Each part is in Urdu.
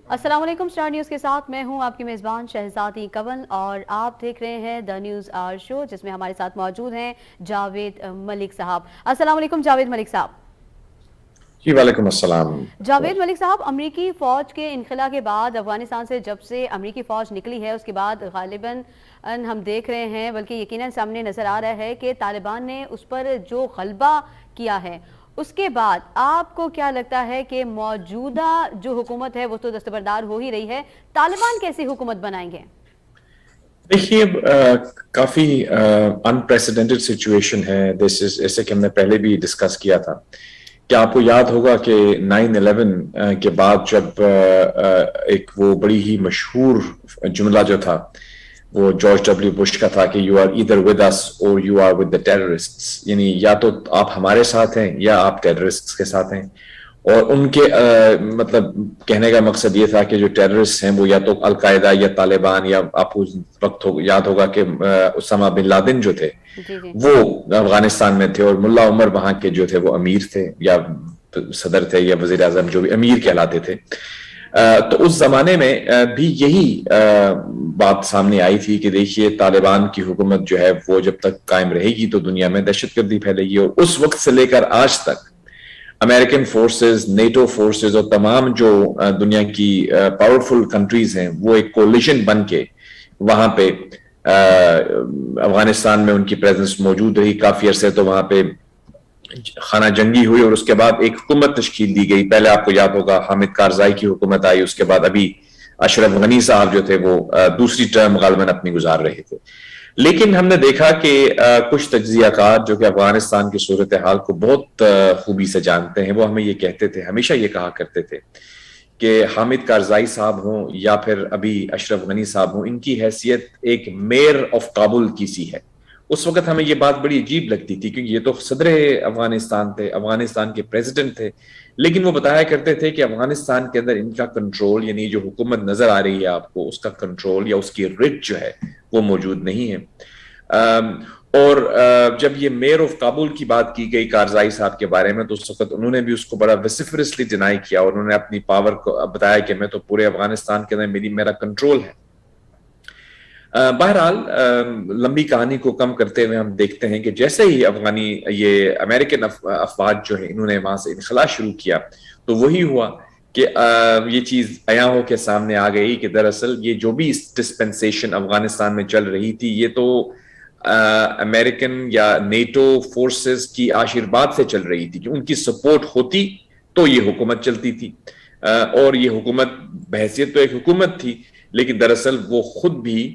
السلام علیکم، اسٹار نیوز کے ساتھ میں ہوں آپ کی میزبان شہزادی کنول اور آپ دیکھ رہے ہیں دا نیوز آور شو، جس میں ہمارے ساتھ موجود ہیں جاوید ملک صاحب۔ السلام علیکم جاوید ملک صاحب۔ جی وعلیکم السلام۔ جاوید ملک صاحب، امریکی فوج کے انخلا کے بعد افغانستان سے جب سے امریکی فوج نکلی ہے اس کے بعد غالباً ہم دیکھ رہے ہیں، بلکہ یقیناً سامنے نظر آ رہا ہے کہ طالبان نے اس پر جو غلبہ کیا ہے، اس کے بعد آپ کو کیا لگتا ہے کہ موجودہ جو حکومت ہے وہ تو دستبردار ہو ہی رہی ہے، طالبان کیسی حکومت بنائیں گے؟ دیکھیے کافی انپریسیڈنٹڈ سچویشن ہے، جیسے کہ ہم نے پہلے بھی ڈسکس کیا تھا کہ آپ کو یاد ہوگا کہ 9/11 کے بعد جب ایک وہ بڑی ہی مشہور جملہ جو تھا وہ جارج ڈبلیو بش کا تھا کہ you are either with us اور you are with the terrorists, یعنی یا تو آپ ہمارے ساتھ ہیں یا آپ ٹیررسٹس کے ساتھ ہیں۔ اور ان کے مطلب کہنے کا مقصد یہ تھا کہ جو ٹیررسٹ ہیں وہ یا تو القاعدہ یا طالبان، یا آپ کو وقت یاد ہوگا کہ اسامہ بن لادن جو تھے جی جی وہ افغانستان میں تھے، اور ملا عمر وہاں کے جو تھے وہ امیر تھے یا صدر تھے یا وزیر اعظم، جو بھی امیر کہلاتے تھے۔ تو اس زمانے میں بھی یہی بات سامنے آئی تھی کہ دیکھیے طالبان کی حکومت جو ہے وہ جب تک قائم رہے گی تو دنیا میں دہشت گردی پھیلے گی، اور اس وقت سے لے کر آج تک امریکن فورسز، نیٹو فورسز اور تمام جو دنیا کی پاورفل کنٹریز ہیں وہ ایک کولیشن بن کے وہاں پہ افغانستان میں ان کی پریزنس موجود رہی کافی عرصے۔ تو وہاں پہ خانہ جنگی ہوئی اور اس کے بعد ایک حکومت تشکیل دی گئی۔ پہلے آپ کو یاد ہوگا حامد کارزائی کی حکومت آئی، اس کے بعد ابھی اشرف غنی صاحب جو تھے وہ دوسری ٹرم غالباً اپنی گزار رہے تھے۔ لیکن ہم نے دیکھا کہ کچھ تجزیہ کار جو کہ افغانستان کی صورتحال کو بہت خوبی سے جانتے ہیں، وہ ہمیں یہ کہتے تھے، ہمیشہ یہ کہا کرتے تھے کہ حامد کارزائی صاحب ہوں یا پھر ابھی اشرف غنی صاحب ہوں، ان کی حیثیت ایک میئر آف کابل کی سی ہے۔ اس وقت ہمیں یہ بات بڑی عجیب لگتی تھی کیونکہ یہ تو صدر افغانستان تھے، افغانستان کے پریزیڈنٹ تھے، لیکن وہ بتایا کرتے تھے کہ افغانستان کے اندر ان کا کنٹرول، یعنی جو حکومت نظر آ رہی ہے آپ کو، اس کا کنٹرول یا اس کی رٹ جو ہے وہ موجود نہیں ہے۔ اور جب یہ میئر آف کابل کی بات کی گئی کارزائی صاحب کے بارے میں تو اس وقت انہوں نے بھی اس کو بڑا ویسیفرسلی ڈینائی کیا، اور انہوں نے اپنی پاور کو بتایا کہ میں تو پورے افغانستان کے اندر میرا کنٹرول ہے۔ بہرحال لمبی کہانی کو کم کرتے ہوئے ہم دیکھتے ہیں کہ جیسے ہی یہ امریکن افواج جو ہے انہوں نے وہاں سے انخلا شروع کیا تو وہی ہوا کہ یہ چیز عیاں ہو کے سامنے آ گئی کہ دراصل یہ جو بھی ڈسپنسیشن افغانستان میں چل رہی تھی یہ تو امریکن یا نیٹو فورسز کی آشیرواد سے چل رہی تھی، کہ ان کی سپورٹ ہوتی تو یہ حکومت چلتی تھی۔ اور یہ حکومت بحیثیت تو ایک حکومت تھی، لیکن دراصل وہ خود بھی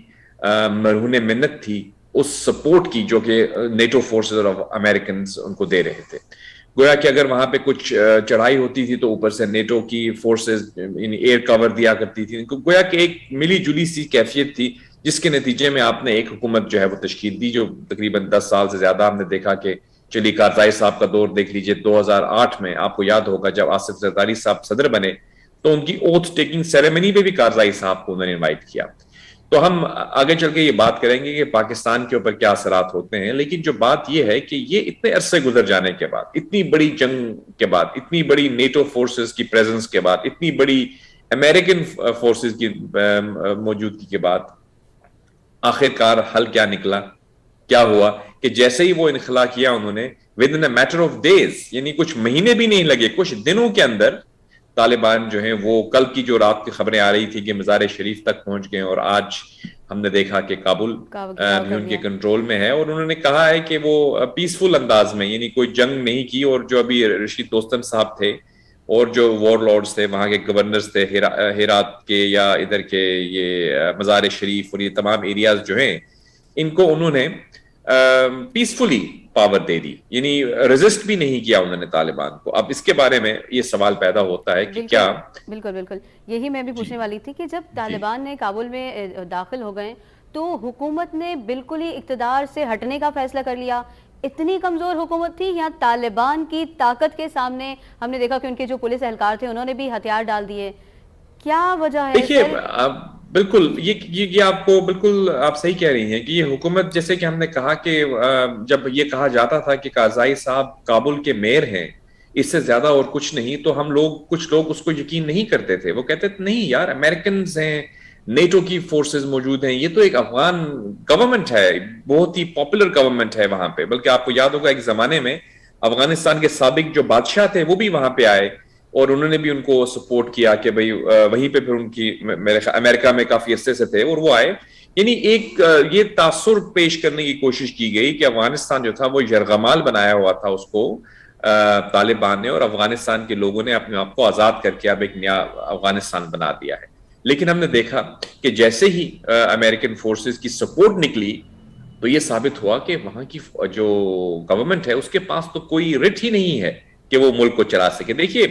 مرہون منت تھی اس سپورٹ کی جو کہ نیٹو فورسز اور امریکنز ان کو دے رہے تھے۔ گویا کہ اگر وہاں پہ کچھ چڑھائی ہوتی تھی تو اوپر سے نیٹو کی فورسز ایئر کور دیا کرتی تھی، گویا کہ ایک ملی جلی سی کیفیت تھی، جس کے نتیجے میں آپ نے ایک حکومت جو ہے وہ تشکیل دی جو تقریباً 10 سال سے زیادہ ہم نے دیکھا کہ چلی کارزائی صاحب کا دور دیکھ لیجئے۔ 2008 میں آپ کو یاد ہوگا جب آصف زرداری صاحب صدر بنے تو ان کی اوتھ ٹیکنگ سیریمنی پہ بھی کارزائی صاحب کو انہوں نے انوائٹ کیا۔ تو ہم آگے چل کے یہ بات کریں گے کہ پاکستان کے اوپر کیا اثرات ہوتے ہیں، لیکن جو بات یہ ہے کہ یہ اتنے عرصے گزر جانے کے بعد، اتنی بڑی جنگ کے بعد، اتنی بڑی نیٹو فورسز کی پریزنس کے بعد، اتنی بڑی امریکن فورسز کی موجودگی کے بعد آخر کار حل کیا نکلا؟ کیا ہوا کہ جیسے ہی وہ انخلا کیا انہوں نے within a matter of days، یعنی کچھ مہینے بھی نہیں لگے، کچھ دنوں کے اندر طالبان جو ہیں وہ کل کی جو رات کی خبریں آ رہی تھی کہ مزار شریف تک پہنچ گئے، اور آج ہم نے دیکھا کہ کابل بھی ان کے کنٹرول میں ہے، اور انہوں نے کہا ہے کہ وہ پیسفل انداز میں، یعنی کوئی جنگ نہیں کی۔ اور جو ابھی رشید دوستم صاحب تھے اور جو وار لارڈز تھے، وہاں کے گورنرز تھے ہیرات کے یا ادھر کے یہ مزار شریف اور یہ تمام ایریاز جو ہیں، ان کو انہوں نے پیسفلی پاور دے دی، یعنی ریزسٹ بھی نہیں کیا انہوں نے طالبان کو۔ اب اس کے بارے میں یہ سوال پیدا ہوتا ہے کہ کیا بالکل یہی میں بھی پوچھنے والی تھی کہ جب طالبان نے کابل میں داخل ہو گئے تو حکومت نے بالکل ہی اقتدار سے ہٹنے کا فیصلہ کر لیا؟ اتنی کمزور حکومت تھی یا طالبان کی طاقت کے سامنے ہم نے دیکھا کہ ان کے جو پولیس اہلکار تھے انہوں نے بھی ہتھیار ڈال دیے؟ کیا وجہ ہے دیکھیے بالکل یہ آپ کو بالکل آپ صحیح کہہ رہی ہیں کہ یہ حکومت، جیسے کہ ہم نے کہا کہ جب یہ کہا جاتا تھا کہ کارزائی صاحب کابل کے میئر ہیں، اس سے زیادہ اور کچھ نہیں. تو ہم لوگ کچھ لوگ اس کو یقین نہیں کرتے تھے, وہ کہتے تھے نہیں یار امریکنز ہیں, نیٹو کی فورسز موجود ہیں, یہ تو ایک افغان گورنمنٹ ہے, بہت ہی پاپولر گورنمنٹ ہے وہاں پہ. بلکہ آپ کو یاد ہوگا ایک زمانے میں افغانستان کے سابق جو بادشاہ تھے وہ بھی وہاں پہ آئے اور انہوں نے بھی ان کو سپورٹ کیا کہ بھئی وہیں پہ پھر ان کی امریکہ میں کافی عرصے سے تھے اور وہ آئے. یعنی ایک یہ تاثر پیش کرنے کی کوشش کی گئی کہ افغانستان جو تھا وہ یرغمال بنایا ہوا تھا اس کو طالبان نے, اور افغانستان کے لوگوں نے اپنے آپ کو آزاد کر کے اب ایک نیا افغانستان بنا دیا ہے. لیکن ہم نے دیکھا کہ جیسے ہی امریکن فورسز کی سپورٹ نکلی تو یہ ثابت ہوا کہ وہاں کی جو گورنمنٹ ہے اس کے پاس تو کوئی رٹ ہی نہیں ہے کہ وہ ملک کو چلا سکے. دیکھیے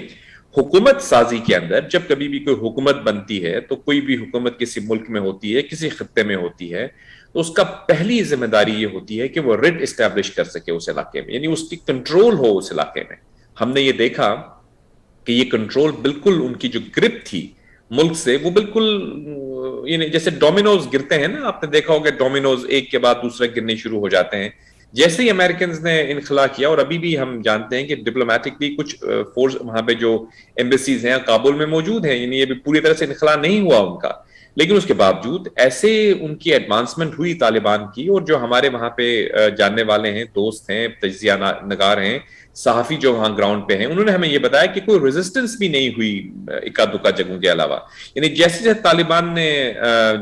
حکومت سازی کے اندر جب کبھی بھی کوئی حکومت بنتی ہے تو کوئی بھی حکومت کسی ملک میں ہوتی ہے, کسی خطے میں ہوتی ہے, تو اس کا پہلی ذمہ داری یہ ہوتی ہے کہ وہ رٹ اسٹیبلش کر سکے اس علاقے میں, یعنی اس کی کنٹرول ہو اس علاقے میں. ہم نے یہ دیکھا کہ یہ کنٹرول بالکل ان کی جو گرپ تھی ملک سے وہ بالکل یعنی جیسے ڈومینوز گرتے ہیں نا, آپ نے دیکھا ہوگا ڈومینوز ایک کے بعد دوسرے گرنے شروع ہو جاتے ہیں. جیسے ہی امریکنز نے انخلا کیا, اور ابھی بھی ہم جانتے ہیں کہ ڈپلومیٹکلی کچھ فورس وہاں پہ جو ایمبیسیز ہیں کابل میں موجود ہیں, یعنی یہ بھی پوری طرح سے انخلا نہیں ہوا ان کا, لیکن اس کے باوجود ایسے ان کی ایڈوانسمنٹ ہوئی طالبان کی. اور جو ہمارے وہاں پہ جاننے والے ہیں, دوست ہیں, تجزیہ نگار ہیں, صحافی جو وہاں گراؤنڈ پہ ہیں, انہوں نے ہمیں یہ بتایا کہ کوئی ریزسٹنس بھی نہیں ہوئی اکا دکا جگہوں کے علاوہ. یعنی جیسے جیسے طالبان نے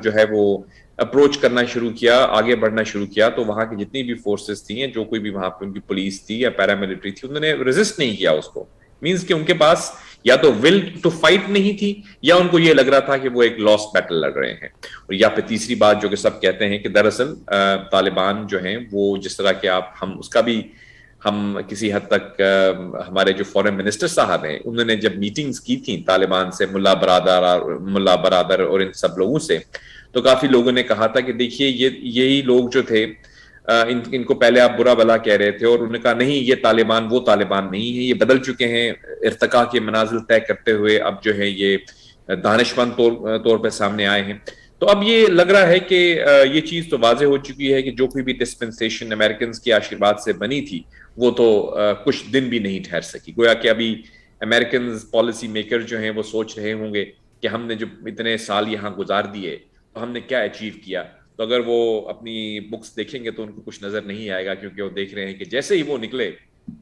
جو ہے وہ اپروچ کرنا شروع کیا, آگے بڑھنا شروع کیا, تو وہاں کی جتنی بھی فورسز تھیں, جو کوئی بھی وہاں پہ ان کی پولیس تھی یا پیراملٹری تھی, انہوں نے ریزسٹ نہیں کیا اس کو. مینز کہ ان کے پاس یا تو ول ٹو فائٹ نہیں تھی یا ان کو یہ لگ رہا تھا کہ وہ ایک لاسٹ بیٹل لڑ رہے ہیں. اور یا پھر تیسری بات جو کہ سب کہتے ہیں کہ دراصل طالبان جو ہیں وہ جس طرح کہ ہم اس کا بھی ہم کسی حد تک ہمارے جو فورن منسٹر صاحب ہیں انہوں نے جب میٹنگز کی تھیں طالبان سے, ملا برادر اور ان سب لوگوں سے, تو کافی لوگوں نے کہا تھا کہ دیکھیے یہی لوگ جو تھے ان کو پہلے آپ برا بلا کہہ رہے تھے, اور انہوں نے کہا نہیں یہ طالبان وہ طالبان نہیں ہے, یہ بدل چکے ہیں, ارتقاء کے منازل طے کرتے ہوئے اب جو ہے یہ دانشمند طور پہ سامنے آئے ہیں. تو اب یہ لگ رہا ہے کہ یہ چیز تو واضح ہو چکی ہے کہ جو کوئی بھی ڈسپنسیشن امریکنز کے آشیرواد سے بنی تھی وہ تو کچھ دن بھی نہیں ٹھہر سکی. گویا کہ ابھی امریکنز پالیسی میکر جو ہیں وہ سوچ رہے ہوں گے کہ ہم نے جو اتنے سال یہاں گزار دیے تو ہم نے کیا اچیو کیا. تو اگر وہ اپنی بکس دیکھیں گے تو ان کو کچھ نظر نہیں آئے گا, کیونکہ وہ دیکھ رہے ہیں کہ جیسے ہی وہ نکلے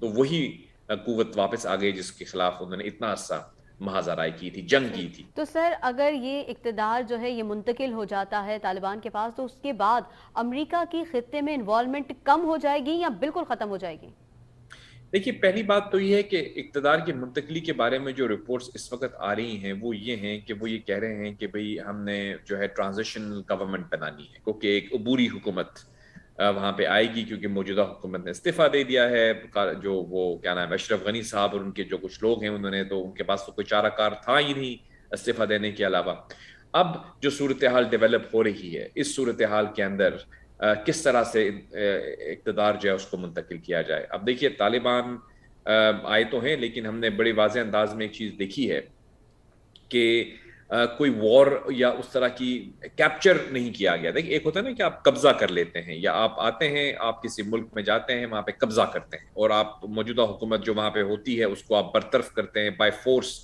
تو وہی قوت واپس آ گئی جس کے خلاف انہوں نے اتنا عرصہ محاذرائی کی تھی, جنگ کی تھی. تو سر اگر یہ اقتدار جو ہے یہ منتقل ہو جاتا ہے طالبان کے پاس, تو اس کے بعد امریکہ کی خطے میں انوالومنٹ کم ہو جائے گی یا بالکل ختم ہو جائے گی؟ دیکھیے پہلی بات تو یہ ہے کہ اقتدار کی منتقلی کے بارے میں جو رپورٹس اس وقت آ رہی ہیں وہ یہ ہیں کہ وہ یہ کہہ رہے ہیں کہ بھئی ہم نے جو ہے ٹرانزیشنل گورنمنٹ بنانی ہے, کیونکہ ایک عبوری حکومت وہاں پہ آئے گی, کیونکہ موجودہ حکومت نے استعفیٰ دے دیا ہے. جو وہ کیا نام ہے اشرف غنی صاحب اور ان کے جو کچھ لوگ ہیں انہوں نے تو ان کے پاس تو کوئی چارہ کار تھا ہی نہیں استعفیٰ دینے کے علاوہ. اب جو صورتحال ڈیولپ ہو رہی ہے, اس صورتحال کے اندر کس طرح سے اقتدار جو ہے اس کو منتقل کیا جائے. اب دیکھیے طالبان آئے تو ہیں, لیکن ہم نے بڑے واضح انداز میں ایک چیز دیکھی ہے کہ کوئی وار یا اس طرح کی کیپچر نہیں کیا گیا. دیکھیں ایک ہوتا ہے نا کہ آپ قبضہ کر لیتے ہیں, یا آپ آتے ہیں, آپ کسی ملک میں جاتے ہیں, وہاں پہ قبضہ کرتے ہیں, اور آپ موجودہ حکومت جو وہاں پہ ہوتی ہے اس کو آپ برطرف کرتے ہیں بائی فورس.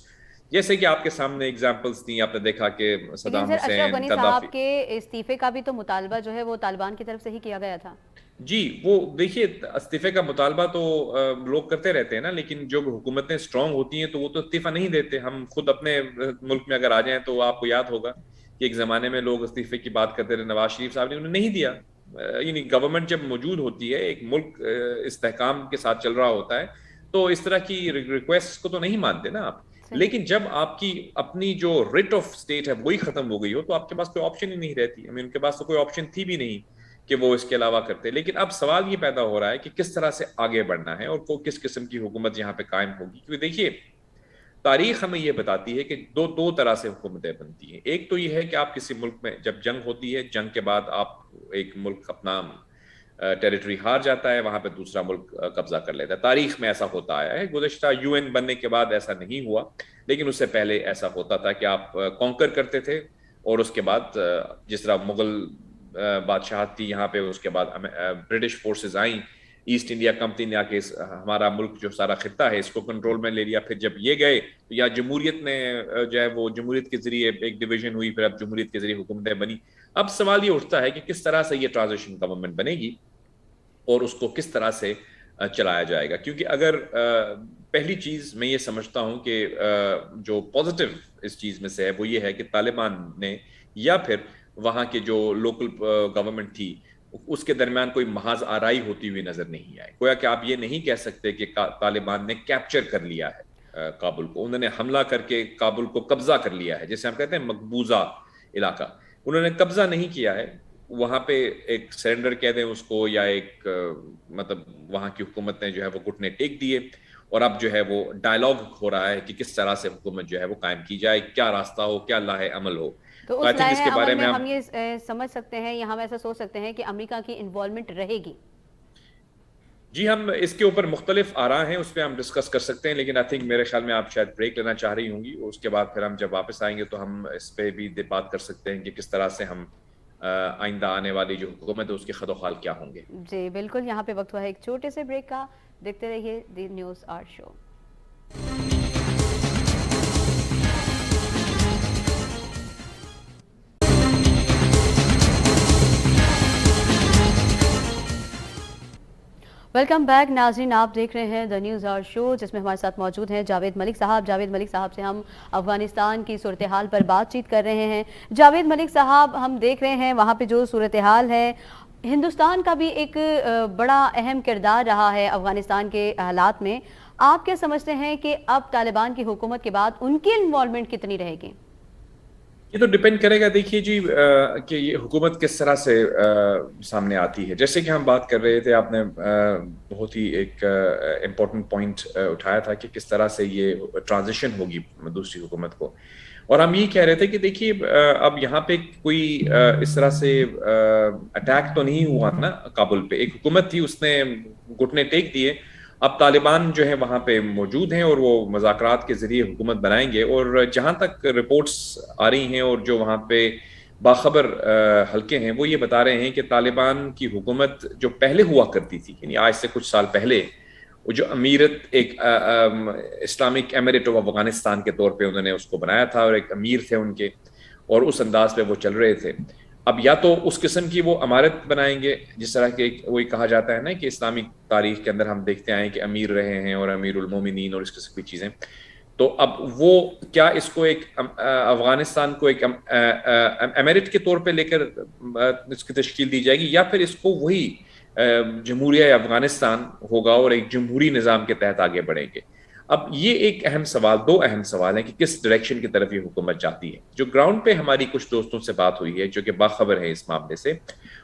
جیسے کہ آپ کے سامنے اگزامپلز تھیں, آپ نے دیکھا کہ صدام حسین, اشرف غنی صاحب کے استعفے کا بھی تو مطالبہ جو ہے وہ طالبان کی طرف سے ہی کیا گیا تھا. جی وہ دیکھیے استعفے کا مطالبہ تو لوگ کرتے رہتے ہیں نا, لیکن جو حکومتیں اسٹرانگ ہوتی ہیں تو وہ تو استعفیٰ نہیں دیتے. ہم خود اپنے ملک میں اگر آ جائیں تو آپ کو یاد ہوگا کہ ایک زمانے میں لوگ استعفے کی بات کرتے رہے, نواز شریف صاحب نے انہوں نے نہیں دیا. یعنی گورنمنٹ جب موجود ہوتی ہے, ایک ملک استحکام کے ساتھ چل رہا ہوتا ہے, تو اس طرح کی ریکویسٹ کو تو نہیں مانتے نا آپ. لیکن جب آپ کی اپنی جو ریٹ آف اسٹیٹ ہے وہی ختم ہو گئی ہو تو آپ کے پاس کوئی آپشن ہی نہیں رہتی. ان کے پاس تو کوئی آپشن تھی بھی نہیں کہ وہ اس کے علاوہ کرتے. لیکن اب سوال یہ پیدا ہو رہا ہے کہ کس طرح سے آگے بڑھنا ہے اور کس قسم کی حکومت یہاں پہ قائم ہوگی. کیونکہ دیکھیے تاریخ ہمیں یہ بتاتی ہے کہ دو طرح سے حکومتیں بنتی ہیں. ایک تو یہ ہے کہ آپ کسی ملک میں جب جنگ ہوتی ہے, جنگ کے بعد آپ ایک ملک اپنا ٹیریٹری ہار جاتا ہے, وہاں پہ دوسرا ملک قبضہ کر لیتا ہے. تاریخ میں ایسا ہوتا آیا ہے. گزشتہ UN بننے کے بعد ایسا نہیں ہوا, لیکن اس سے پہلے ایسا ہوتا تھا کہ آپ کانکر کرتے تھے, اور اس کے بعد جس طرح مغل بادشاہت تھی یہاں پہ, اس کے بعد برٹش فورسز آئیں ایسٹ انڈیا کمپنی نے آ کے ہمارا ملک جو سارا خطہ ہے اس کو کنٹرول میں لے لیا. پھر جب یہ گئے تو یا جمہوریت نے جو ہے وہ جمہوریت کے ذریعے ایک ڈویژن ہوئی, پھر اب جمہوریت کے ذریعے حکومتیں بنی. اب سوال یہ اٹھتا ہے کہ کس طرح سے یہ ٹرانزیشن گورنمنٹ بنے گی اور اس کو کس طرح سے چلایا جائے گا. کیونکہ اگر پہلی چیز میں یہ سمجھتا ہوں کہ جو پازیٹیو اس چیز میں سے ہے وہ یہ ہے کہ طالبان نے یا پھر وہاں کے جو لوکل گورنمنٹ تھی اس کے درمیان کوئی محاذ آرائی ہوتی ہوئی نظر نہیں آئی. گویا کہ آپ یہ نہیں کہہ سکتے کہ طالبان نے کیپچر کر لیا ہے کابل کو, انہوں نے حملہ کر کے کابل کو قبضہ کر لیا ہے, جیسے ہم کہتے ہیں مقبوضہ علاقہ. انہوں نے قبضہ نہیں کیا ہے, وہاں پہ ایک سرنڈر کہہ دیں اس کو, یا ایک مطلب وہاں کی حکومت نے جو ہے وہ گھٹنے ٹیک دیے, اور اب جو ہے وہ ڈائلاگ ہو رہا ہے کہ کس طرح سے حکومت جو ہے وہ قائم کی جائے, کیا راستہ ہو, کیا لاہ عمل ہو. تو اس لاہ عمل میں ہم یہ سمجھ سکتے ہیں یا ہم ایسا سوچ سکتے ہیں کہ امریکہ کی انوالومنٹ رہے گی؟ جی ہم اس کے اوپر مختلف آراء ہیں, اس پہ ہم ڈسکس کر سکتے ہیں, لیکن آئی تھنک میرے خیال میں آپ شاید بریک لینا چاہ رہی ہوں گی, اس کے بعد پھر ہم جب واپس آئیں گے تو ہم اس پہ بھی بات کر سکتے ہیں کہ کس طرح سے ہم آئندہ آنے والی جو حکومت ہے اس کے خد و خال کیا ہوں گے. جی بالکل, یہاں پہ وقت ہوا ہے ایک چھوٹے سے بریک کا. دیکھتے رہیے the news R show. Welcome back ناظرین, آپ دیکھ رہے ہیں دی نیوز آر شو, جس میں ہمارے ساتھ موجود ہیں جاوید ملک صاحب. جاوید ملک صاحب سے ہم افغانستان کی صورتحال پر بات چیت کر رہے ہیں. جاوید ملک صاحب, ہم دیکھ رہے ہیں وہاں پہ جو صورتحال ہے, ہندوستان کا بھی ایک بڑا اہم کردار رہا ہے افغانستان کے حالات میں. آپ کیا سمجھتے ہیں کہ اب طالبان کی حکومت کے بعد ان کی انوالومنٹ کتنی رہے گی؟ یہ تو ڈیپینڈ کرے گا, دیکھیے جی, کہ یہ حکومت کس طرح سے سامنے آتی ہے. جیسے کہ ہم بات کر رہے تھے, آپ نے بہت ہی ایک امپورٹنٹ پوائنٹ اٹھایا تھا کہ کس طرح سے یہ ٹرانزیشن ہوگی دوسری حکومت کو, اور ہم یہ کہہ رہے تھے کہ دیکھیے اب یہاں پہ کوئی اس طرح سے اٹیک تو نہیں ہوا نا کابل پہ. ایک حکومت تھی, اس نے گھٹنے ٹیک دیے, اب طالبان جو ہے وہاں پہ موجود ہیں اور وہ مذاکرات کے ذریعے حکومت بنائیں گے. اور جہاں تک رپورٹس آ رہی ہیں اور جو وہاں پہ باخبر حلقے ہیں وہ یہ بتا رہے ہیں کہ طالبان کی حکومت جو پہلے ہوا کرتی تھی, یعنی آج سے کچھ سال پہلے, وہ جو امیرت ایک اسلامک ایمریٹ آف افغانستان کے طور پہ انہوں نے اس کو بنایا تھا, اور ایک امیر تھے ان کے, اور اس انداز پہ وہ چل رہے تھے. اب یا تو اس قسم کی وہ امارت بنائیں گے جس طرح کہ وہی کہا جاتا ہے نا کہ اسلامی تاریخ کے اندر ہم دیکھتے آئے کہ امیر رہے ہیں اور امیر المومنین اور اس قسم کی چیزیں. تو اب وہ کیا اس کو ایک افغانستان کو ایک ایمریٹ کے طور پہ لے کر اس کی تشکیل دی جائے گی, یا پھر اس کو وہی جمہوریہ افغانستان ہوگا اور ایک جمہوری نظام کے تحت آگے بڑھیں گے. اب یہ ایک اہم سوال, دو اہم سوال ہیں کہ کس ڈائریکشن کی طرف یہ حکومت جاتی ہے. جو گراؤنڈ پہ ہماری کچھ دوستوں سے بات ہوئی ہے جو کہ باخبر ہیں اس معاملے سے,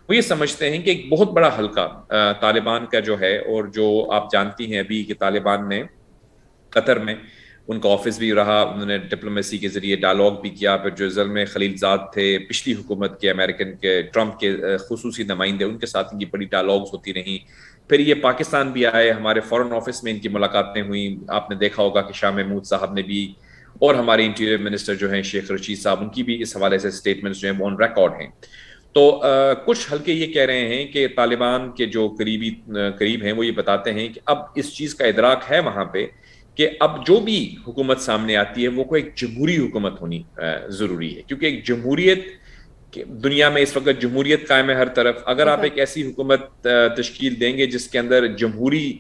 وہ یہ سمجھتے ہیں کہ ایک بہت بڑا حلقہ طالبان کا جو ہے, اور جو آپ جانتی ہیں ابھی کہ طالبان نے قطر میں ان کا آفس بھی رہا, انہوں نے ڈپلومیسی کے ذریعے ڈائلاگ بھی کیا. پھر جو زلمے خلیل زاد تھے پچھلی حکومت کے, امریکن کے, ٹرمپ کے خصوصی نمائندے, ان کے ساتھ ان کی بڑی ڈائلاگز ہوتی رہیں. پھر یہ پاکستان بھی آئے, ہمارے فورن آفس میں ان کی ملاقاتیں ہوئیں. آپ نے دیکھا ہوگا کہ شاہ محمود صاحب نے بھی, اور ہمارے انٹیریئر منسٹر جو ہیں شیخ رشید صاحب, ان کی بھی اس حوالے سے سٹیٹمنٹس جو ہیں وہ آن ریکارڈ ہیں. تو کچھ حلقے یہ کہہ رہے ہیں کہ طالبان کے جو قریب ہیں وہ یہ بتاتے ہیں کہ اب اس چیز کا ادراک ہے وہاں پہ کہ اب جو بھی حکومت سامنے آتی ہے وہ کوئی ایک جمہوری حکومت ہونی ضروری ہے, کیونکہ ایک جمہوریت دنیا میں اس وقت جمہوریت قائم ہے ہر طرف. اگر آپ ایک ایسی حکومت تشکیل دیں گے جس کے اندر جمہوری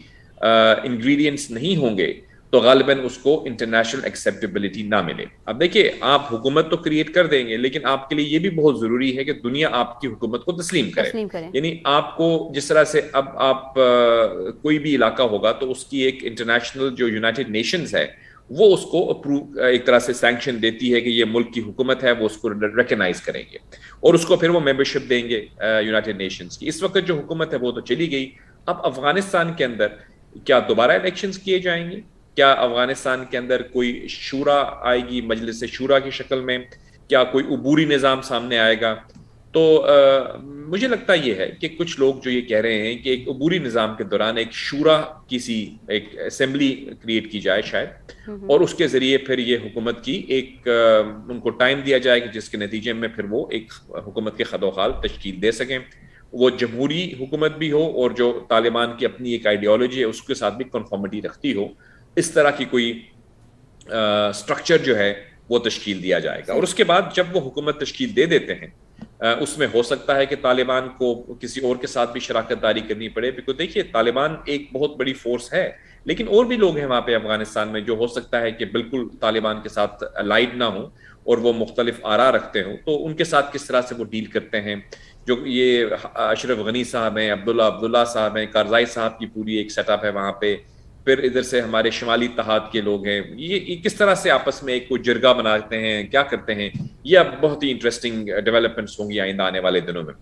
انگریڈینٹس نہیں ہوں گے تو غالباً اس کو انٹرنیشنل ایکسیپٹیبلٹی نہ ملے. اب دیکھیے, آپ حکومت تو کریٹ کر دیں گے, لیکن آپ کے لیے یہ بھی بہت ضروری ہے کہ دنیا آپ کی حکومت کو تسلیم کرے. یعنی آپ کو جس طرح سے اب آپ کوئی بھی علاقہ ہوگا تو اس کی ایک انٹرنیشنل جو یونائٹڈ نیشنز ہے وہ اس کو اپروو ایک طرح سے سینکشن دیتی ہے کہ یہ ملک کی حکومت ہے, وہ اس کو ریکگنائز کریں گے اور اس کو پھر وہ ممبرشپ دیں گے یونائٹڈ نیشنز کی. اس وقت جو حکومت ہے وہ تو چلی گئی. اب افغانستان کے اندر کیا دوبارہ الیکشنز کیے جائیں گے؟ کیا افغانستان کے اندر کوئی شورا آئے گی, مجلس شورا کی شکل میں؟ کیا کوئی عبوری نظام سامنے آئے گا؟ تو مجھے لگتا یہ ہے کہ کچھ لوگ جو یہ کہہ رہے ہیں کہ ایک عبوری نظام کے دوران ایک شورا کسی ایک اسمبلی کریٹ کی جائے شاید, اور اس کے ذریعے پھر یہ حکومت کی ایک ان کو ٹائم دیا جائے کہ جس کے نتیجے میں پھر وہ ایک حکومت کے خد و خال تشکیل دے سکیں. وہ جمہوری حکومت بھی ہو اور جو طالبان کی اپنی ایک آئیڈیالوجی ہے اس کے ساتھ بھی کنفارمٹی رکھتی ہو، اس طرح کی کوئی اسٹرکچر جو ہے وہ تشکیل دیا جائے گا. اور اس کے بعد جب وہ حکومت تشکیل دے دیتے ہیں اس میں ہو سکتا ہے کہ طالبان کو کسی اور کے ساتھ بھی شراکت داری کرنی پڑے. بیکاز دیکھیے طالبان ایک بہت بڑی فورس ہے، لیکن اور بھی لوگ ہیں وہاں پہ افغانستان میں جو ہو سکتا ہے کہ بالکل طالبان کے ساتھ الائڈ نہ ہوں اور وہ مختلف آراء رکھتے ہوں. تو ان کے ساتھ کس طرح سے وہ ڈیل کرتے ہیں. جو یہ اشرف غنی صاحب ہیں، عبداللہ صاحب ہیں، کارزائی صاحب کی پوری ایک سیٹ اپ ہے وہاں پہ، پھر ادھر سے ہمارے شمالی اتحاد کے لوگ ہیں، یہ کس طرح سے آپس میں ایک کوئی جرگہ بناتے ہیں، کیا کرتے ہیں. یہ اب بہت ہی انٹرسٹنگ ڈیولپمنٹس ہوں گی آئندہ آنے والے دنوں میں.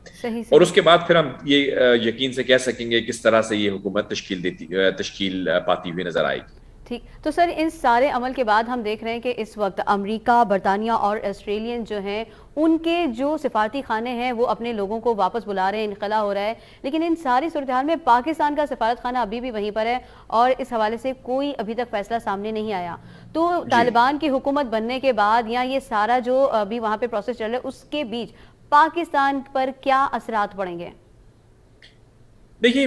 اور اس کے بعد پھر ہم یہ یقین سے کہہ سکیں گے کس طرح سے یہ حکومت تشکیل پاتی ہوئی نظر آئے گی. ٹھیک. تو سر ان سارے عمل کے بعد ہم دیکھ رہے ہیں کہ اس وقت امریکہ، برطانیہ اور آسٹریلین جو ہیں ان کے جو سفارتی خانے ہیں وہ اپنے لوگوں کو واپس بلا رہے ہیں، انخلا ہو رہا ہے. لیکن ان ساری صورتحال میں پاکستان کا سفارت خانہ ابھی بھی وہیں پر ہے اور اس حوالے سے کوئی ابھی تک فیصلہ سامنے نہیں آیا. تو طالبان کی حکومت بننے کے بعد یا یہ سارا جو ابھی وہاں پہ پروسیس چل رہا ہے اس کے بیچ پاکستان پر کیا اثرات پڑیں گے؟ دیکھیے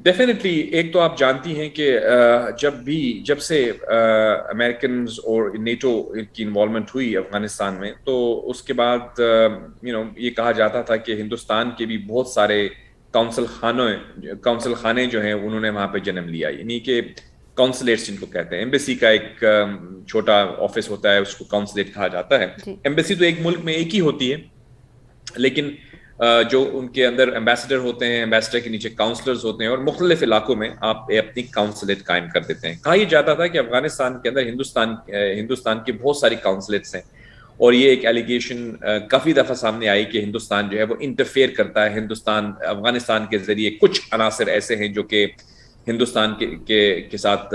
ڈیفینیٹلی ایک تو آپ جانتی ہیں کہ جب سے امریکنز اور نیٹو کی انوالومنٹ ہوئی افغانستان میں، تو اس کے بعد یہ کہا جاتا تھا کہ ہندوستان کے بھی بہت سارے کونسل خانے جو ہیں انہوں نے وہاں پہ جنم لیا. یعنی کہ کونسلیٹس جن کو کہتے ہیں، ایمبیسی کا ایک چھوٹا آفس ہوتا ہے، اس کو کونسلیٹ کہا جاتا ہے. ایمبیسی تو ایک ملک میں ایک ہی ہوتی ہے، لیکن جو ان کے اندر ایمبیسڈر ہوتے ہیں، ایمبیسڈر کے نیچے کاؤنسلرز ہوتے ہیں اور مختلف علاقوں میں آپ اپنی کاؤنسلیٹ قائم کر دیتے ہیں. کہا یہ جاتا تھا کہ افغانستان کے اندر ہندوستان کی بہت ساری کاؤنسلیٹس ہیں، اور یہ ایک ایلیگیشن کافی دفعہ سامنے آئی کہ ہندوستان جو ہے وہ انٹرفیئر کرتا ہے. افغانستان کے ذریعے کچھ عناصر ایسے ہیں جو کہ ہندوستان کے ساتھ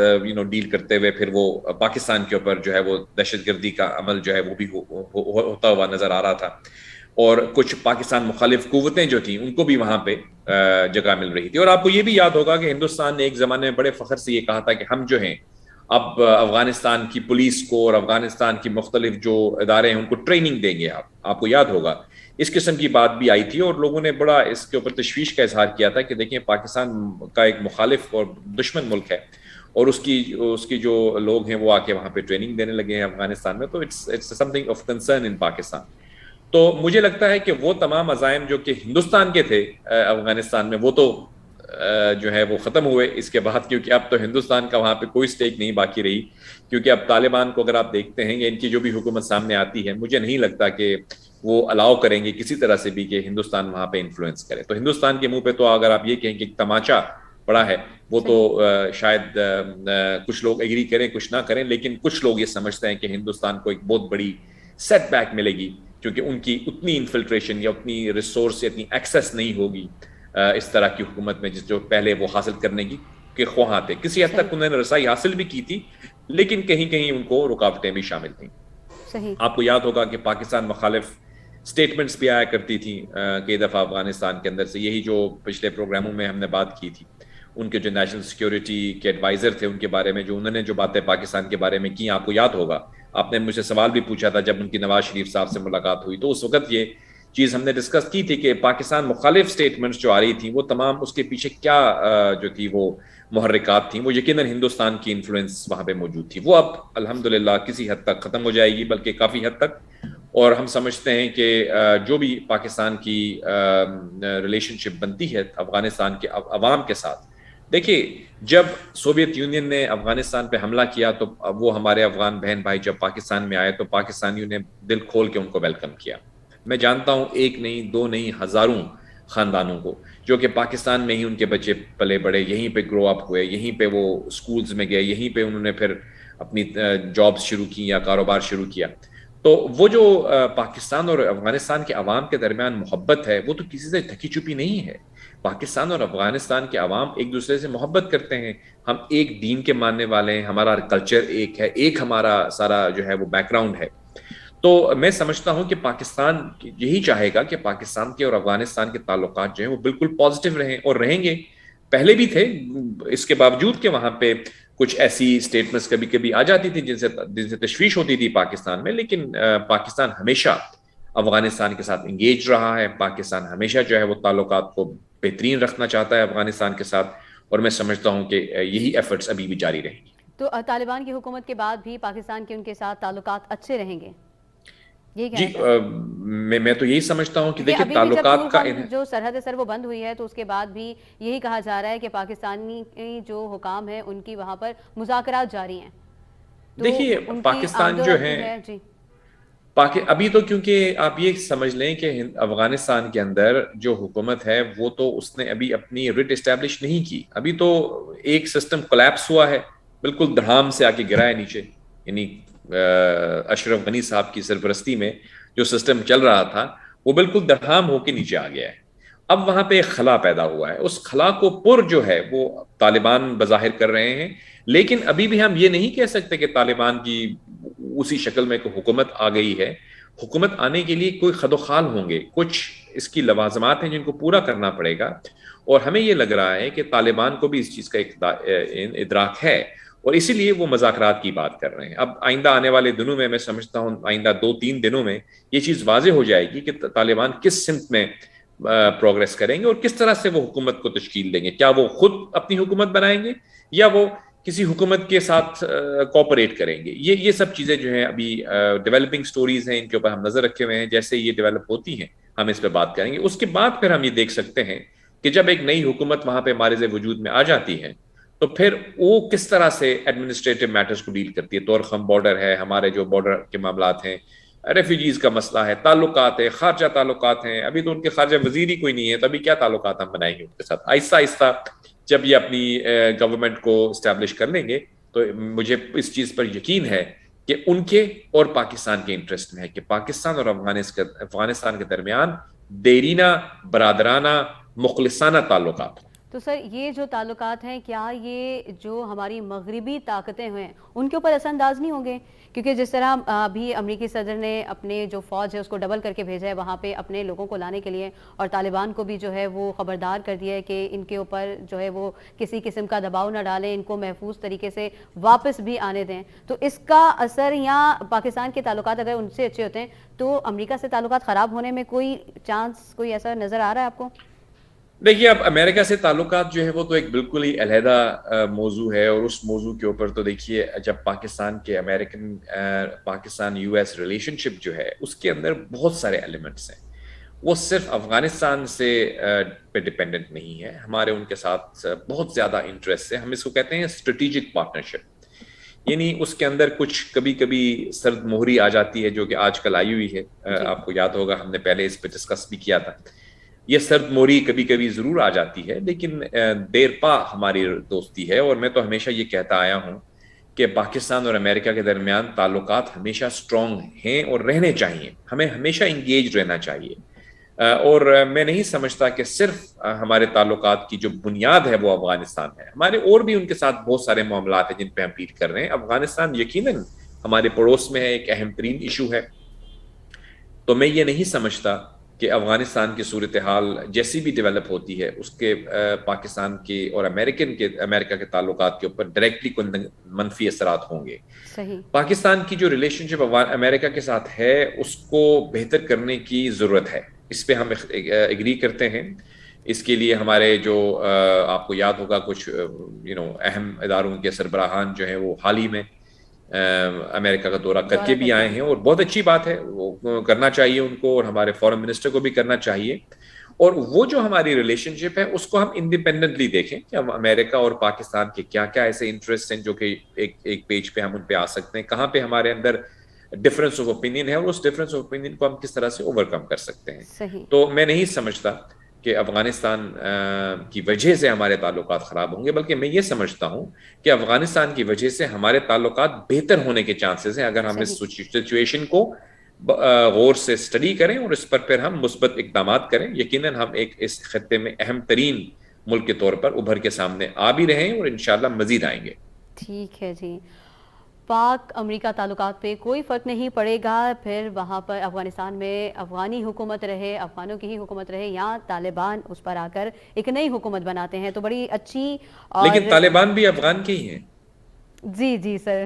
ڈیل کرتے ہوئے پھر وہ پاکستان کے اوپر جو ہے وہ دہشت گردی کا عمل جو ہے وہ بھی ہوتا ہوا نظر آ رہا تھا. اور کچھ پاکستان مخالف قوتیں جو تھیں ان کو بھی وہاں پہ جگہ مل رہی تھی. اور آپ کو یہ بھی یاد ہوگا کہ ہندوستان نے ایک زمانے میں بڑے فخر سے یہ کہا تھا کہ ہم جو ہیں اب افغانستان کی پولیس کو اور افغانستان کی مختلف جو ادارے ہیں ان کو ٹریننگ دیں گے. آپ کو یاد ہوگا اس قسم کی بات بھی آئی تھی، اور لوگوں نے بڑا اس کے اوپر تشویش کا اظہار کیا تھا کہ دیکھیں پاکستان کا ایک مخالف اور دشمن ملک ہے اور اس کی جو لوگ ہیں وہ آ کے وہاں پہ ٹریننگ دینے لگے ہیں افغانستان میں. تو it's something of concern in Pakistan. تو مجھے لگتا ہے کہ وہ تمام عزائم جو کہ ہندوستان کے تھے افغانستان میں وہ تو جو ہے وہ ختم ہوئے اس کے بعد، کیونکہ اب تو ہندوستان کا وہاں پہ کوئی سٹیک نہیں باقی رہی. کیونکہ اب طالبان کو اگر آپ دیکھتے ہیں یا ان کی جو بھی حکومت سامنے آتی ہے، مجھے نہیں لگتا کہ وہ الاؤ کریں گے کسی طرح سے بھی کہ ہندوستان وہاں پہ انفلوئنس کرے. تو ہندوستان کے منہ پہ تو اگر آپ یہ کہیں کہ تماچا پڑا ہے، وہ تو شاید کچھ لوگ ایگری کریں کچھ نہ کریں، لیکن کچھ لوگ یہ سمجھتے ہیں کہ ہندوستان کو ایک بہت بڑی سیٹ بیک ملے گی، کیونکہ ان کی اتنی انفلٹریشن یا اتنی ریسورس یا اتنی ایکسیس نہیں ہوگی اس طرح کی حکومت میں جو پہلے وہ حاصل کرنے کی کہ خواہاں تھے. کسی حد تک انہوں نے رسائی حاصل بھی کی تھی، لیکن کہیں کہیں ان کو رکاوٹیں بھی شامل تھیں. آپ کو یاد ہوگا کہ پاکستان مخالف سٹیٹمنٹس بھی آیا کرتی تھیں کئی دفعہ افغانستان کے اندر سے. یہی جو پچھلے پروگراموں میں ہم نے بات کی تھی، ان کے جو نیشنل سیکیورٹی کے ایڈوائزر تھے ان کے بارے میں جو انہوں نے جو باتیں پاکستان کے بارے میں کی، آپ کو یاد ہوگا آپ نے مجھ سے سوال بھی پوچھا تھا جب ان کی نواز شریف صاحب سے ملاقات ہوئی، تو اس وقت یہ چیز ہم نے ڈسکس کی تھی کہ پاکستان مخالف سٹیٹمنٹس جو آ رہی تھیں وہ تمام اس کے پیچھے کیا جو تھی وہ محرکات تھیں، وہ یقیناً ہندوستان کی انفلوئنس وہاں پہ موجود تھی. وہ اب الحمدللہ کسی حد تک ختم ہو جائے گی، بلکہ کافی حد تک. اور ہم سمجھتے ہیں کہ جو بھی پاکستان کی ریلیشن شپ بنتی ہے افغانستان کے عوام کے ساتھ، دیکھیے جب سوویت یونین نے افغانستان پہ حملہ کیا تو وہ ہمارے افغان بہن بھائی جب پاکستان میں آئے تو پاکستانیوں نے دل کھول کے ان کو ویلکم کیا. میں جانتا ہوں ایک نہیں دو نہیں ہزاروں خاندانوں کو جو کہ پاکستان میں ہی ان کے بچے پلے بڑے، یہیں پہ گرو اپ ہوئے، یہیں پہ وہ سکولز میں گئے، یہیں پہ انہوں نے پھر اپنی جابز شروع کی یا کاروبار شروع کیا. تو وہ جو پاکستان اور افغانستان کے عوام کے درمیان محبت ہے وہ تو کسی سے ڈھکی چھپی نہیں ہے. پاکستان اور افغانستان کے عوام ایک دوسرے سے محبت کرتے ہیں. ہم ایک دین کے ماننے والے ہیں، ہمارا کلچر ایک ہے، ایک ہمارا سارا جو ہے وہ بیک گراؤنڈ ہے. تو میں سمجھتا ہوں کہ پاکستان یہی چاہے گا کہ پاکستان کے اور افغانستان کے تعلقات جو ہیں وہ بالکل پازیٹیو رہیں اور رہیں گے. پہلے بھی تھے، اس کے باوجود کہ وہاں پہ کچھ ایسی سٹیٹمنٹس کبھی کبھی آ جاتی تھی جن سے تشویش ہوتی تھی پاکستان میں، لیکن پاکستان ہمیشہ افغانستان کے ساتھ انگیج رہا ہے. پاکستان ہمیشہ جو ہے وہ تعلقات کو بہترین رکھنا چاہتا ہے افغانستان کے ساتھ, اور میں سمجھتا ہوں کہ یہی ایفرٹس ابھی بھی جاری رہیں گی. تو طالبان کی حکومت کے بعد بھی پاکستان کے ان کے ساتھ تعلقات اچھے رہیں گے, یہی جی کہنا چاہیں گے؟ میں تو یہی سمجھتا ہوں کہ کیونکہ دیکھیں ابھی بھی جب تعلقات کا پورکم جو سرحد ہے سر وہ بند ہوئی ہے تو اس کے بعد بھی یہی کہا جا رہا ہے کہ پاکستانی جو حکام ہیں ان کی وہاں پر مذاکرات جاری ہیں, تو دیکھیے ان کی آمد پاکستان و جو رفت ہے ہے. جی ابھی تو کیونکہ آپ یہ سمجھ لیں کہ افغانستان کے اندر جو حکومت ہے وہ تو اس نے ابھی اپنی رٹ اسٹیبلش نہیں کی. ابھی تو ایک سسٹم کولیپس ہوا ہے, بالکل دھڑام سے آ کے گرا ہے نیچے. یعنی اشرف غنی صاحب کی سرپرستی میں جو سسٹم چل رہا تھا وہ بالکل دھڑام ہو کے نیچے آ گیا ہے. اب وہاں پہ ایک خلا پیدا ہوا ہے, اس خلا کو پر جو ہے وہ طالبان بظاہر کر رہے ہیں, لیکن ابھی بھی ہم یہ نہیں کہہ سکتے کہ طالبان کی اسی شکل میں کوئی حکومت آ گئی ہے. حکومت آنے کے لیے کوئی خدوخال ہوں گے, کچھ اس کی لوازمات ہیں جن کو پورا کرنا پڑے گا, اور ہمیں یہ لگ رہا ہے کہ طالبان کو بھی اس چیز کا ادراک ہے, اور اسی لیے وہ مذاکرات کی بات کر رہے ہیں. اب آئندہ آنے والے دنوں میں سمجھتا ہوں آئندہ 2-3 دنوں میں یہ چیز واضح ہو جائے گی کہ طالبان کس سمت میں پروگریس کریں گے اور کس طرح سے وہ حکومت کو تشکیل دیں گے. کیا وہ خود اپنی حکومت بنائیں گے یا وہ کسی حکومت کے ساتھ کوپریٹ کریں گے. یہ سب چیزیں جو ہیں ابھی ڈیولپنگ سٹوریز ہیں, ان کے اوپر ہم نظر رکھے ہوئے ہیں. جیسے یہ ڈیولپ ہوتی ہیں ہم اس پہ بات کریں گے. اس کے بعد پھر ہم یہ دیکھ سکتے ہیں کہ جب ایک نئی حکومت وہاں پہ مارز وجود میں آ جاتی ہے تو پھر وہ کس طرح سے ایڈمنسٹریٹو میٹرز کو ڈیل کرتی ہے. طورخم بارڈر ہے, ہمارے جو بارڈر کے معاملات ہیں, ریفیوجیز کا مسئلہ ہے, تعلقات ہے, خارجہ تعلقات ہیں. ابھی تو ان کے خارجہ وزیر ہی کوئی نہیں ہے, تو ابھی کیا تعلقات ہم بنائیں گے ان کے ساتھ. آہستہ آہستہ جب یہ اپنی گورنمنٹ کو اسٹیبلش کر لیں گے تو مجھے اس چیز پر یقین ہے کہ ان کے اور پاکستان کے انٹرسٹ میں ہے کہ پاکستان اور افغانستان کے درمیان دیرینہ, برادرانہ, مخلصانہ تعلقات. تو سر یہ جو تعلقات ہیں کیا یہ جو ہماری مغربی طاقتیں ہیں ان کے اوپر اثر انداز نہیں ہوں گے؟ کیونکہ جس طرح ابھی امریکی صدر نے اپنے جو فوج ہے اس کو ڈبل کر کے بھیجا ہے وہاں پہ اپنے لوگوں کو لانے کے لیے, اور طالبان کو بھی جو ہے وہ خبردار کر دیا ہے کہ ان کے اوپر جو ہے وہ کسی قسم کا دباؤ نہ ڈالیں, ان کو محفوظ طریقے سے واپس بھی آنے دیں. تو اس کا اثر یا پاکستان کے تعلقات اگر ان سے اچھے ہوتے ہیں تو امریکہ سے تعلقات خراب ہونے میں کوئی چانس, کوئی ایسا نظر آ رہا ہے آپ کو؟ دیکھیے اب امریکہ سے تعلقات جو ہے وہ تو ایک بالکل ہی علیحدہ موضوع ہے, اور اس موضوع کے اوپر تو دیکھیے جب پاکستان یو ایس ریلیشن شپ جو ہے اس کے اندر بہت سارے ایلیمنٹس ہیں. وہ صرف افغانستان سے پہ ڈیپینڈنٹ نہیں ہے, ہمارے ان کے ساتھ بہت زیادہ انٹرسٹ ہے. ہم اس کو کہتے ہیں اسٹریٹجک پارٹنرشپ, یعنی اس کے اندر کچھ کبھی کبھی سرد مہری آ جاتی ہے جو کہ آج کل آئی ہوئی ہے. آپ کو یاد ہوگا ہم نے پہلے اس پہ ڈسکس بھی کیا تھا. یہ سرد موری کبھی کبھی ضرور آ جاتی ہے, لیکن دیر پا ہماری دوستی ہے. اور میں تو ہمیشہ یہ کہتا آیا ہوں کہ پاکستان اور امریکہ کے درمیان تعلقات ہمیشہ اسٹرانگ ہیں اور رہنے چاہیے. ہمیں ہمیشہ انگیج رہنا چاہیے, اور میں نہیں سمجھتا کہ صرف ہمارے تعلقات کی جو بنیاد ہے وہ افغانستان ہے. ہمارے اور بھی ان کے ساتھ بہت سارے معاملات ہیں جن پہ ہم ڈیل کر رہے ہیں. افغانستان یقیناً ہمارے پڑوس میں ہے, ایک اہم ترین ایشو ہے. تو میں یہ نہیں سمجھتا کہ افغانستان کی صورتحال جیسی بھی ڈیولپ ہوتی ہے اس کے پاکستان کے اور امریکہ کے تعلقات کے اوپر ڈائریکٹلی کوئی منفی اثرات ہوں گے. صحیح. پاکستان کی جو ریلیشن شپ امریکہ کے ساتھ ہے اس کو بہتر کرنے کی ضرورت ہے, اس پہ ہم ایگری کرتے ہیں. اس کے لیے ہمارے جو آپ کو یاد ہوگا کچھ اہم اداروں کے سربراہان جو ہیں وہ حال ہی میں امریکہ کا دورہ کر کے بھی آئے ہیں, اور بہت اچھی بات ہے, وہ کرنا چاہیے ان کو, اور ہمارے فارن منسٹر کو بھی کرنا چاہیے. اور وہ جو ہماری ریلیشن شپ ہے اس کو ہم انڈیپینڈنٹلی دیکھیں کہ امریکہ اور پاکستان کے کیا کیا ایسے انٹرسٹ ہیں جو کہ ایک پیج پہ ہم ان پہ آ سکتے ہیں, کہاں پہ ہمارے اندر ڈفرینس آف اوپینین ہے, اور اس ڈفرینس آف اوپینین کو ہم کس طرح سے اوور کم کر سکتے ہیں. صحیح. تو میں نہیں سمجھتا کہ افغانستان کی وجہ سے ہمارے تعلقات خراب ہوں گے, بلکہ میں یہ سمجھتا ہوں کہ افغانستان کی وجہ سے ہمارے تعلقات بہتر ہونے کے چانسز ہیں اگر ہم اس سچویشن کو غور سے اسٹڈی کریں اور اس پر پھر ہم مثبت اقدامات کریں. یقیناً ہم ایک اس خطے میں اہم ترین ملک کے طور پر ابھر کے سامنے آ بھی رہے ہیں, اور انشاءاللہ مزید آئیں گے. ٹھیک ہے جی. پاک امریکہ تعلقات پہ کوئی فرق نہیں پڑے گا, پھر وہاں پر افغانستان میں افغانی حکومت رہے, افغانوں کی ہی حکومت رہے, یا طالبان اس پر آ کر ایک نئی حکومت بناتے ہیں تو بڑی اچھی. لیکن طالبان بھی افغان کے ہی ہیں. جی جی سر,